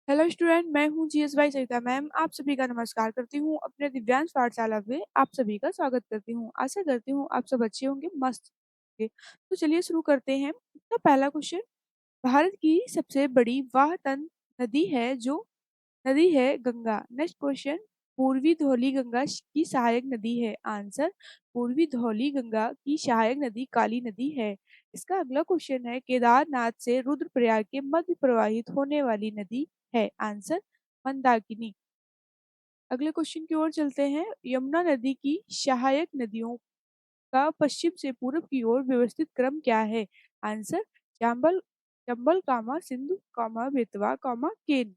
Hello student, मैं हूँ GSY सरिता ma'am. आप सभी का नमस्कार करती हूँ। अपने दिव्यांश पाठशाला में आप सभी का स्वागत करती हूँ। आशा करती हूँ आप सब अच्छे होंगे, मस्त होंगे। तो चलिए शुरू करते हैं। तो पहला क्वेश्चन, भारत की सबसे बड़ी वाह नदी है जो नदी है गंगा। नेक्स्ट क्वेश्चन, पूर्वी धौली गंगा की सहायक नदी है। आंसर, पूर्वी धौली गंगा की सहायक नदी काली नदी है। इसका अगला क्वेश्चन है, केदारनाथ से रुद्रप्रयाग के मध्य प्रवाहित होने वाली नदी है। आंसर, मंदाकिनी। अगले क्वेश्चन की ओर चलते हैं। यमुना नदी की सहायक नदियों का पश्चिम से पूर्व की ओर व्यवस्थित क्रम क्या है। आंसर, चंबल, चंबल सिंधु बेतवा केन।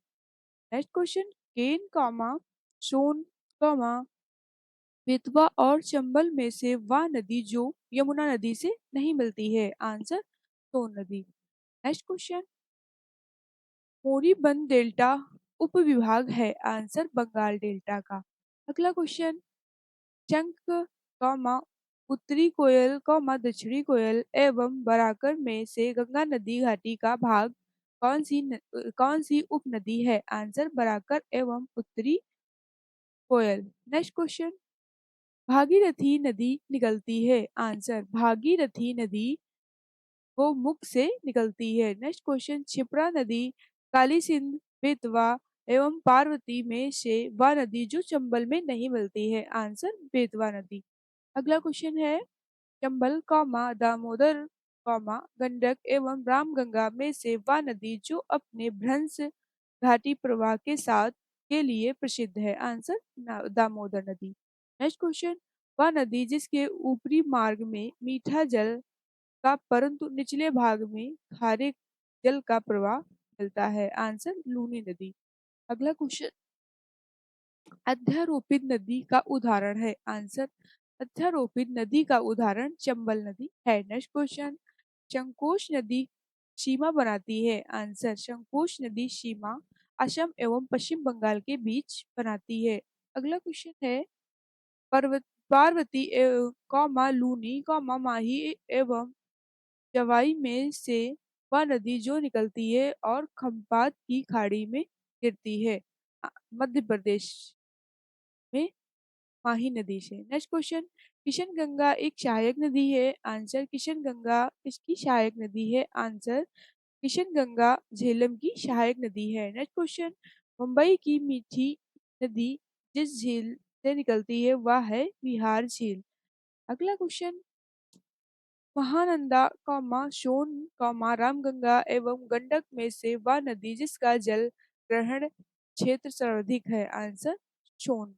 नेक्स्ट क्वेश्चन, केन सोन बेतवा और चंबल में से वह नदी जो यमुना नदी से नहीं मिलती है। आंसर, सोन नदी। नेक्स्ट क्वेश्चन, मोरीबंद डेल्टा उप विभाग है। आंसर, बंगाल डेल्टा का। अगला क्वेश्चन, चंक कौमा उत्तरी कोयल दक्षिणी कोयल एवं बराकर में से गंगा नदी घाटी का भाग कौन सी उप नदी है। आंसर, बराकर एवं उत्तरी कोयल। नेक्स्ट क्वेश्चन, भागीरथी नदी निकलती है। आंसर, भागीरथी नदी वो मुख से निकलती है। नेक्स्ट क्वेश्चन, क्षिप्रा नदी काली सिंध बेतवा एवं पार्वती में से वह नदी जो चंबल में नहीं मिलती है। आंसर, बेतवा नदी। अगला क्वेश्चन है, चंबल दामोदर गंडक एवं रामगंगा में से वह नदी जो अपने भ्रंश घाटी प्रवाह के साथ के लिए प्रसिद्ध है। आंसर, दामोदर नदी। नेक्स्ट क्वेश्चन, वह नदी जिसके ऊपरी मार्ग में मीठा जल का परंतु निचले भाग में खारे जल का प्रवाह मिलता है। आंसर, लूनी नदी। अगला क्वेश्चन, अध्यारोपित नदी का उदाहरण है। आंसर, अध्यारोपित नदी का उदाहरण चंबल नदी है। नेक्स्ट क्वेश्चन, संकोच नदी सीमा बनाती है। आंसर, संकोच नदी सीमा असम एवं पश्चिम बंगाल के बीच बनाती है। अगला क्वेश्चन है, पर्वत पार्वती लूनी माही एवं जवाई में से वह नदी जो निकलती है और खम्पात की खाड़ी में गिरती है। मध्य प्रदेश में माही नदी से। नेक्स्ट क्वेश्चन, किशन गंगा एक सहायक नदी है। आंसर, किशन गंगा इसकी सहायक नदी है। आंसर, किशन गंगा झेलम की सहायक नदी है। नेक्स्ट क्वेश्चन, मुंबई की मीठी नदी जिस झील से निकलती है वह है बिहार झील। अगला क्वेश्चन, महानंदा सोन रामगंगा एवं गंडक में से वह नदी जिसका जल ग्रहण क्षेत्र सर्वाधिक है। आंसर, सोन।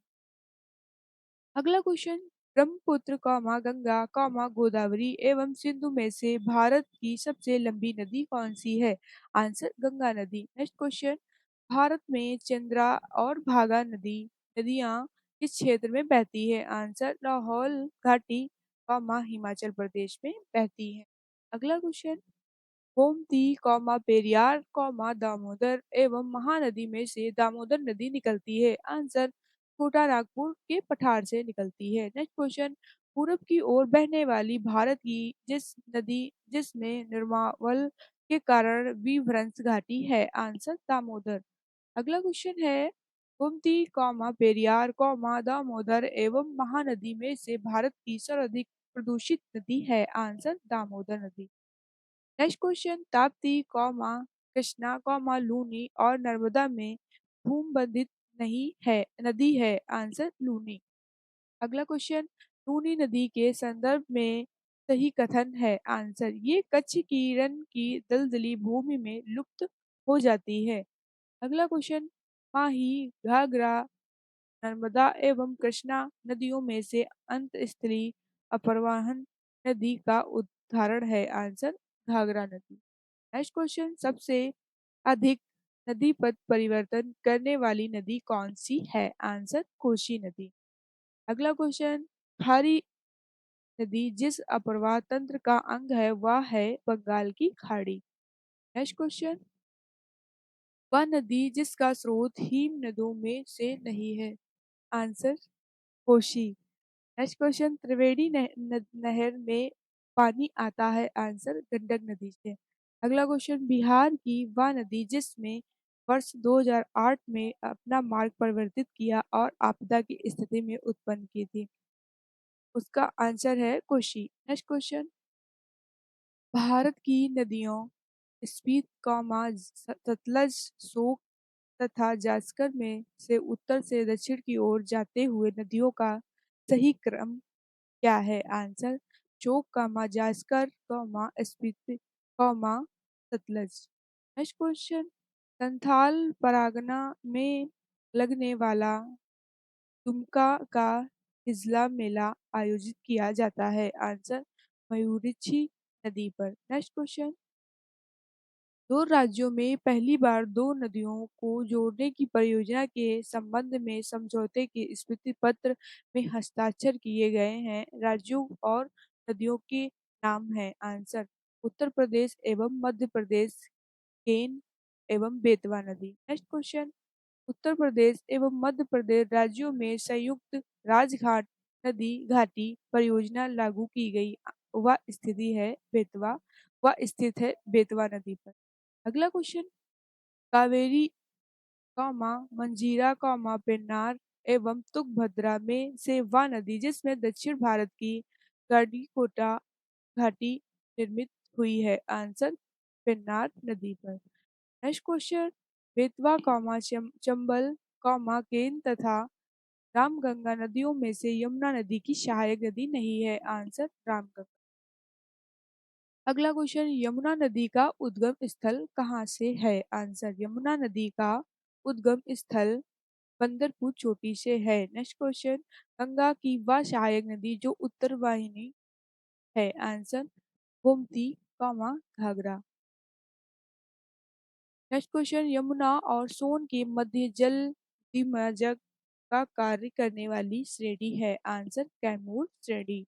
अगला क्वेश्चन, ब्रह्मपुत्र गंगा गोदावरी एवं सिंधु में से भारत की सबसे लंबी नदी कौन सी है। आंसर, गंगा नदी। नेक्स्ट क्वेश्चन, भारत में चंद्रा और भागा नदियां किस क्षेत्र में बहती है। आंसर, लाहौल घाटी हिमाचल प्रदेश में बहती है। अगला क्वेश्चन, गोमती पेरियार दामोदर एवं महानदी में से दामोदर नदी निकलती है। आंसर, छोटा नागपुर के पठार से निकलती है। नेक्स्ट क्वेश्चन, पूरब की ओर बहने वाली भारत की जिस नदी जिसमें निर्मावल के कारण विभ्रंश घाटी है। आंसर, दामोदर। अगला क्वेश्चन है, गोमती पेरियार दामोदर एवं महानदी में से भारत की सर्वाधिक प्रदूषित नदी है। आंसर, दामोदर नदी। नेक्स्ट क्वेश्चन, ताप्ती कृष्णा लूनी और नर्मदा में भूमबंधित नहीं है नदी है। आंसर, लूनी। अगला क्वेश्चन, लूनी नदी के संदर्भ में सही कथन है। आंसर, ये कच्छ किरण की दलदली भूमि में लुप्त हो जाती है। अगला क्वेश्चन, माही घाघरा नर्मदा एवं कृष्णा नदियों में से अंतस्थली अपरवाहन नदी का उदाहरण है। आंसर, घाघरा नदी। नेक्स्ट क्वेश्चन, सबसे अधिक नदी पथ परिवर्तन करने वाली नदी कौन सी है। आंसर, कोसी नदी। अगला क्वेश्चन, खारी नदी जिस अपरवाह तंत्र का अंग है वह है बंगाल की खाड़ी। नेक्स्ट क्वेश्चन, वह नदी जिसका स्रोत हिम नदों में से नहीं है। आंसर, कोशी। नेक्स्ट क्वेश्चन, त्रिवेणी नहर में पानी आता है। आंसर, गंडक नदी से। अगला क्वेश्चन, बिहार की वह नदी जिसमें वर्ष 2008 में अपना मार्ग परिवर्तित किया और आपदा की स्थिति में उत्पन्न की थी? उसका आंसर है कोशी। नेक्स्ट क्वेश्चन, भारत की नदियों स्पीत, सतलज, शोक तथा जास्कर में से उत्तर से दक्षिण की ओर जाते हुए नदियों का सही क्रम क्या है? आंसर चोक, जास्कर, स्पीति, सतलज। नेक्स्ट क्वेश्चन, संथाल परगना में लगने वाला दुमका का हिजला मेला आयोजित किया जाता है? आंसर मयूरिछी नदी पर। नेक्स्ट क्वेश्चन, दो राज्यों में पहली बार दो नदियों को जोड़ने की परियोजना के संबंध में समझौते के स्मृति पत्र में हस्ताक्षर किए गए हैं। राज्यों और नदियों के नाम हैं। आंसर उत्तर प्रदेश एवं मध्य प्रदेश, केन एवं बेतवा नदी। नेक्स्ट क्वेश्चन, उत्तर प्रदेश एवं मध्य प्रदेश राज्यों में संयुक्त राजघाट नदी घाटी परियोजना लागू की गई। वह स्थित है बेतवा नदी पर। अगला क्वेश्चन, कावेरी, मंजीरा, पेन्नार एवं तुंगभद्रा में से वह नदी जिसमें दक्षिण भारत की गंडकीकोटा घाटी निर्मित हुई है? आंसर पेन्नार नदी पर। नेक्स्ट क्वेश्चन, बेतवा, चंबल, केन तथा रामगंगा नदियों में से यमुना नदी की सहायक नदी नहीं है? आंसर रामगंगा। अगला क्वेश्चन, यमुना नदी का उद्गम स्थल कहाँ से है? आंसर यमुना नदी का उद्गम स्थल बंदरपुर चोटी से है। नेक्स्ट क्वेश्चन, गंगा की वह सहायक नदी जो उत्तर वाहिनी है? Answer Gomti, Ghaghara. Next question, Yamuna और सोन के मध्य जल द्विमजक का कार्य करने वाली श्रेणी है? आंसर कैमूर श्रेणी।